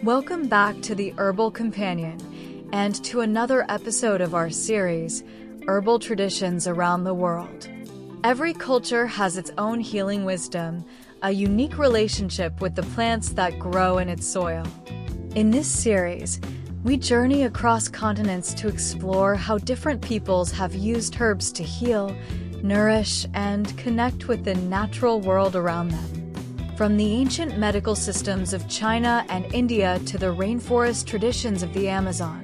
Welcome back to the Herbal Companion and to another episode of our series, Herbal Traditions Around the World. Every culture has its own healing wisdom, a unique relationship with the plants that grow in its soil. In this series, we journey across continents to explore how different peoples have used herbs to heal, nourish, and connect with the natural world around them. From the ancient medical systems of China and India to the rainforest traditions of the Amazon,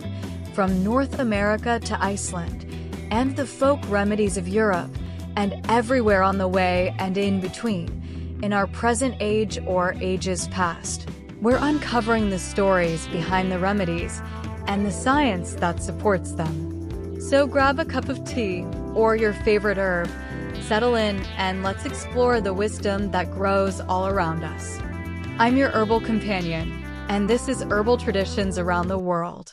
from North America to Iceland, and the folk remedies of Europe, and everywhere on the way and in between, in our present age or ages past, we're uncovering the stories behind the remedies and the science that supports them. So grab a cup of tea or your favorite herb, settle in, and let's explore the wisdom that grows all around us. I'm your Herbal Companion, and this is Herbal Traditions Around the World.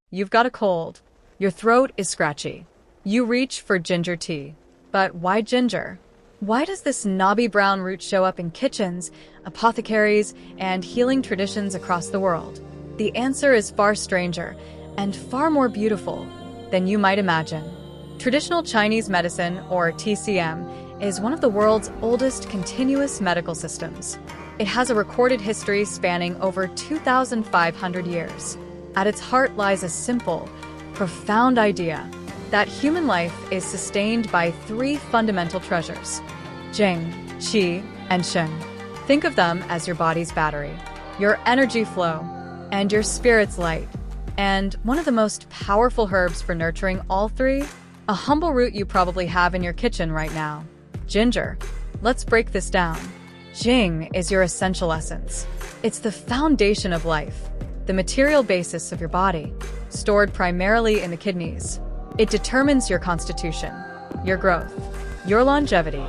You've got a cold. Your throat is scratchy. You reach for ginger tea. But why ginger? Why does this knobby brown root show up in kitchens, apothecaries, and healing traditions across the world? The answer is far stranger and far more beautiful than you might imagine. Traditional Chinese medicine, or TCM, is one of the world's oldest continuous medical systems. It has a recorded history spanning over 2,500 years. At its heart lies a simple, profound idea that human life is sustained by three fundamental treasures: Jing, Qi, and Shen. Think of them as your body's battery, your energy flow, and your spirit's light. And one of the most powerful herbs for nurturing all three? A humble root you probably have in your kitchen right now: ginger. Let's break this down. Jing is your essential essence. It's the foundation of life, the material basis of your body, stored primarily in the kidneys. It determines your constitution, your growth, your longevity.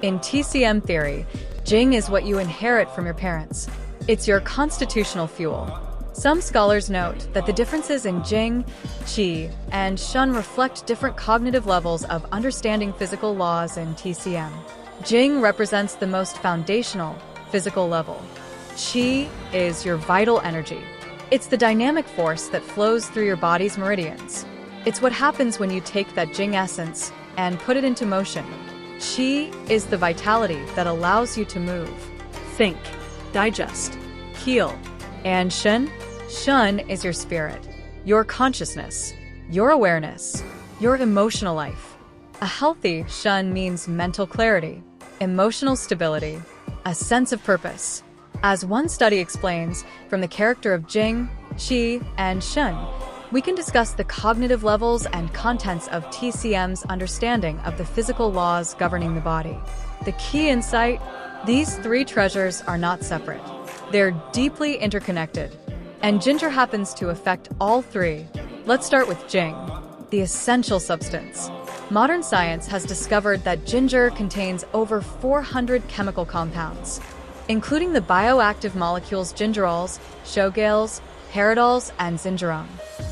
In TCM theory, Jing is what you inherit from your parents. It's your constitutional fuel. Some scholars note that the differences in Jing, Qi, and Shen reflect different cognitive levels of understanding physical laws in TCM. Jing represents the most foundational, physical level. Qi is your vital energy. It's the dynamic force that flows through your body's meridians. It's what happens when you take that Jing essence and put it into motion. Qi is the vitality that allows you to move, think, digest, heal. And Shen? Shen is your spirit, your consciousness, your awareness, your emotional life. A healthy Shen means mental clarity, emotional stability, a sense of purpose. As one study explains, from the character of Jing, Qi, and Shen, we can discuss the cognitive levels and contents of TCM's understanding of the physical laws governing the body. The key insight: these three treasures are not separate. They're deeply interconnected, and ginger happens to affect all three. Let's start with Jing, the essential substance. Modern science has discovered that ginger contains over 400 chemical compounds, including the bioactive molecules gingerols, shogal's, Herbal's, and Zingerone.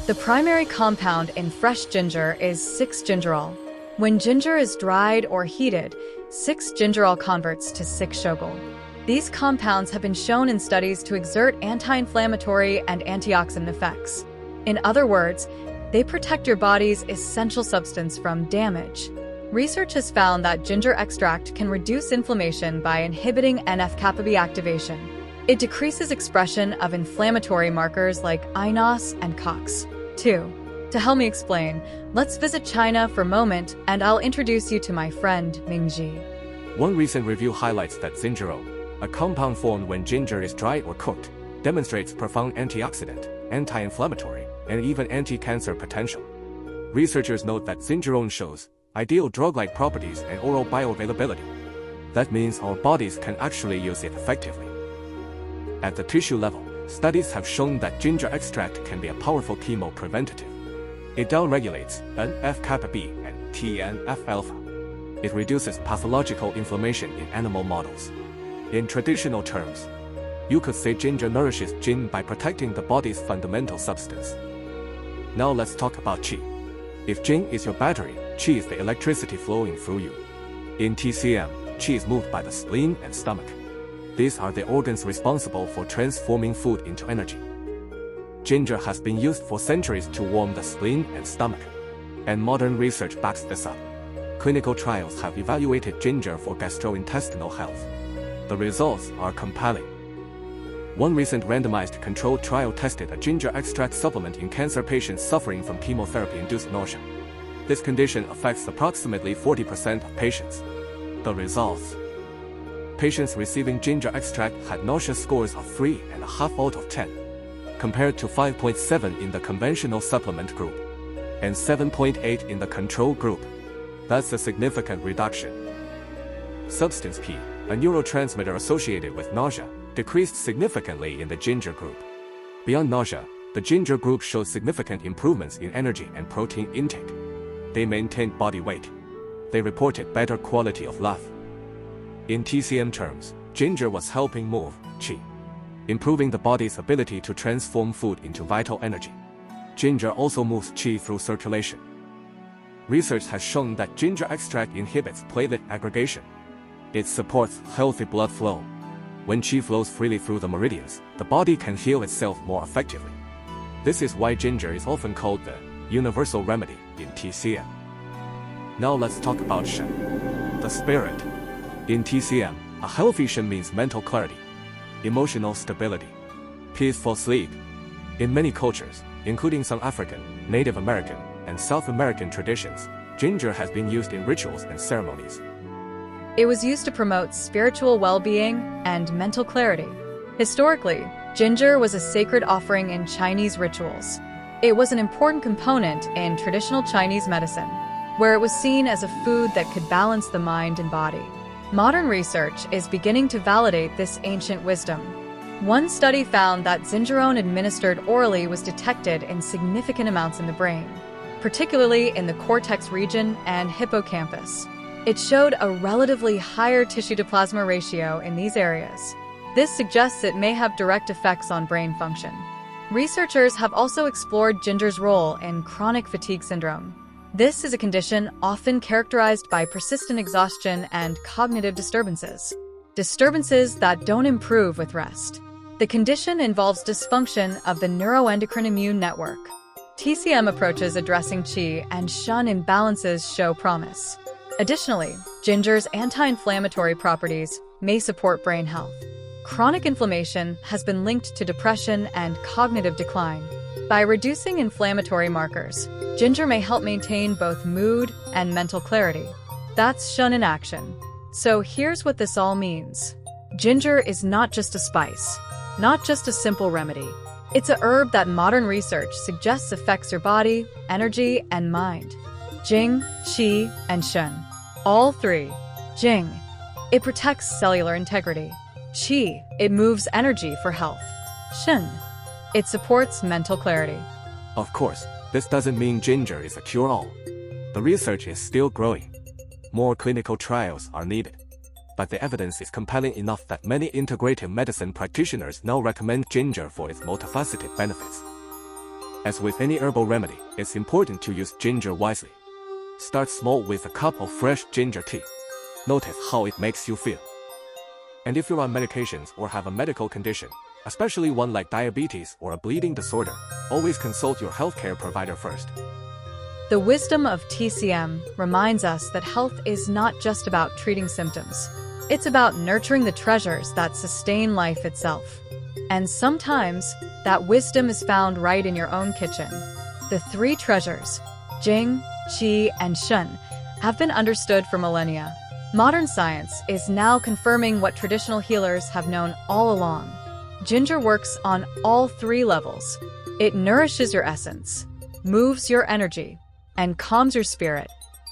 The primary compound in fresh ginger is 6-gingerol. When ginger is dried or heated, 6-gingerol converts to 6-shogal. These compounds have been shown in studies to exert anti-inflammatory and antioxidant effects. In other words, they protect your body's essential substance from damage. Research has found that ginger extract can reduce inflammation by inhibiting NF-kappa B activation. It decreases expression of inflammatory markers like INOS and COX-2. To help me explain, let's visit China for a moment, and I'll introduce you to my friend Mingji. One recent review highlights that Zingerone, a compound formed when ginger is dried or cooked, demonstrates profound antioxidant, anti-inflammatory, and even anti-cancer potential. Researchers note that Zingerone shows ideal drug-like properties and oral bioavailability. That means our bodies can actually use it effectively. At the tissue level, studies have shown that ginger extract can be a powerful chemopreventative. It downregulates NF-kappa B and TNF-alpha. It reduces pathological inflammation in animal models. In traditional terms, you could say ginger nourishes Jing by protecting the body's fundamental substance. Now let's talk about Qi. If Jing is your battery, Qi is the electricity flowing through you. In TCM, Qi is moved by the spleen and stomach. These are the organs responsible for transforming food into energy. Ginger has been used for centuries to warm the spleen and stomach, and modern research backs this up. Clinical trials have evaluated ginger for gastrointestinal health. The results are compelling. One recent randomized controlled trial tested a ginger extract supplement in cancer patients suffering from chemotherapy-induced nausea. This condition affects approximately 40% of patients. The results: patients receiving ginger extract had nausea scores of 3.5 out of 10, compared to 5.7 in the conventional supplement group, and 7.8 in the control group. That's a significant reduction. Substance P, a neurotransmitter associated with nausea, decreased significantly in the ginger group. Beyond nausea, the ginger group showed significant improvements in energy and protein intake. They maintained body weight. They reported better quality of life. In TCM terms, ginger was helping move qi, improving the body's ability to transform food into vital energy. Ginger also moves qi through circulation. Research has shown that ginger extract inhibits platelet aggregation. It supports healthy blood flow. When qi flows freely through the meridians, the body can heal itself more effectively. This is why ginger is often called the universal remedy in TCM. Now let's talk about Shen, the spirit. In TCM, a healthy Shen means mental clarity, emotional stability, peaceful sleep. In many cultures, including some African, Native American, and South American traditions, ginger has been used in rituals and ceremonies. It was used to promote spiritual well-being and mental clarity. Historically, ginger was a sacred offering in Chinese rituals. It was an important component in traditional Chinese medicine, where it was seen as a food that could balance the mind and body. Modern research is beginning to validate this ancient wisdom. One study found that Zingerone administered orally was detected in significant amounts in the brain, particularly in the cortex region and hippocampus. It showed a relatively higher tissue-to-plasma ratio in these areas. This suggests it may have direct effects on brain function. Researchers have also explored ginger's role in chronic fatigue syndrome. This is a condition often characterized by persistent exhaustion and cognitive disturbances that don't improve with rest. The condition involves dysfunction of the neuroendocrine immune network. TCM approaches addressing qi and Shen imbalances show promise. Additionally, ginger's anti-inflammatory properties may support brain health. Chronic inflammation has been linked to depression and cognitive decline. By reducing inflammatory markers, ginger may help maintain both mood and mental clarity. That's Shen in action. So here's what this all means. Ginger is not just a spice, not just a simple remedy. It's a herb that modern research suggests affects your body, energy, and mind. Jing, qi, and Shen. All three. Jing. It protects cellular integrity. Qi. It moves energy for health. Shen. It supports mental clarity. Of course, this doesn't mean ginger is a cure-all. The research is still growing. More clinical trials are needed. But the evidence is compelling enough that many integrative medicine practitioners now recommend ginger for its multifaceted benefits. As with any herbal remedy, it's important to use ginger wisely. Start small with a cup of fresh ginger tea. Notice how it makes you feel. And if you're on medications or have a medical condition, especially one like diabetes or a bleeding disorder, always consult your healthcare provider first. The wisdom of TCM reminds us that health is not just about treating symptoms. It's about nurturing the treasures that sustain life itself. And sometimes, that wisdom is found right in your own kitchen. The three treasures, Jing, qi, and Shen, have been understood for millennia. Modern science is now confirming what traditional healers have known all along. Ginger works on all three levels. It nourishes your essence, moves your energy, and calms your spirit.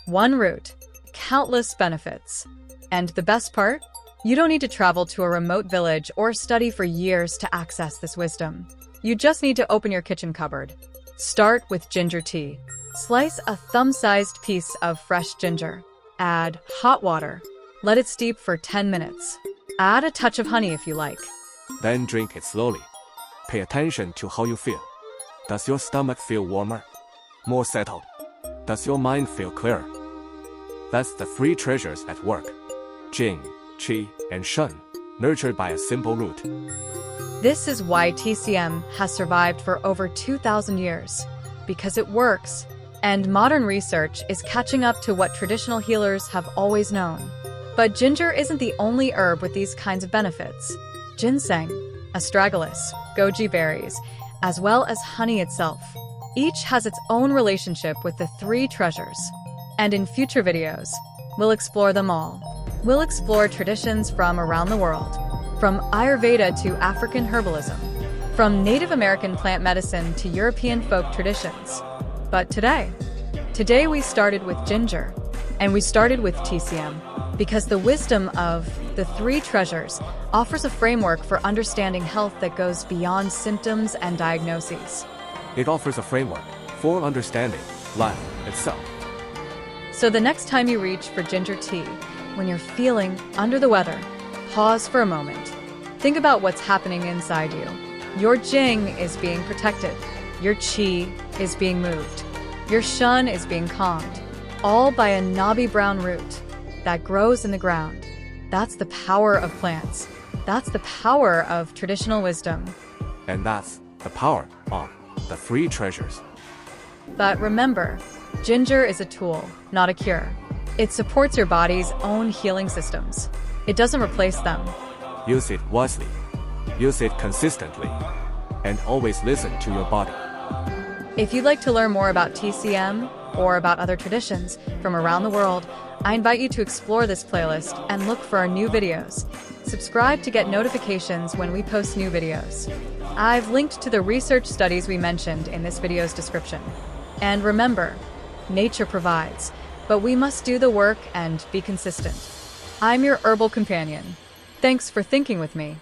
One root, countless benefits. And the best part? You don't need to travel to a remote village or study for years to access this wisdom. You just need to open your kitchen cupboard. Start with ginger tea. Slice a thumb-sized piece of fresh ginger. Add hot water. Let it steep for 10 minutes. Add a touch of honey if you like. Then drink it slowly. Pay attention to how you feel. Does your stomach feel warmer? More settled? Does your mind feel clearer? That's the three treasures at work. Jing, qi, and Shen. nurtured by a simple root. This is why TCM has survived for over 2,000 years, because it works, and modern research is catching up to what traditional healers have always known. But ginger isn't the only herb with these kinds of benefits. Ginseng, astragalus, goji berries, as well as honey itself. Each has its own relationship with the three treasures. And in future videos, we'll explore them all. We'll explore traditions from around the world, from Ayurveda to African herbalism, from Native American plant medicine to European folk traditions. But today we started with ginger, and we started with TCM, because the wisdom of the three treasures offers a framework for understanding health that goes beyond symptoms and diagnoses. It offers a framework for understanding life itself. So the next time you reach for ginger tea, when you're feeling under the weather, pause for a moment. Think about what's happening inside you. Your Jing is being protected. Your Qi is being moved. Your Shen is being calmed, all by a knobby brown root that grows in the ground. That's the power of plants. That's the power of traditional wisdom. And that's the power of the three treasures. But remember, ginger is a tool, not a cure. It supports your body's own healing systems. It doesn't replace them. Use it wisely. Use it consistently. And always listen to your body. If you'd like to learn more about TCM or about other traditions from around the world, I invite you to explore this playlist and look for our new videos. Subscribe to get notifications when we post new videos. I've linked to the research studies we mentioned in this video's description. And remember, nature provides, but we must do the work and be consistent. I'm your herbal companion. Thanks for thinking with me.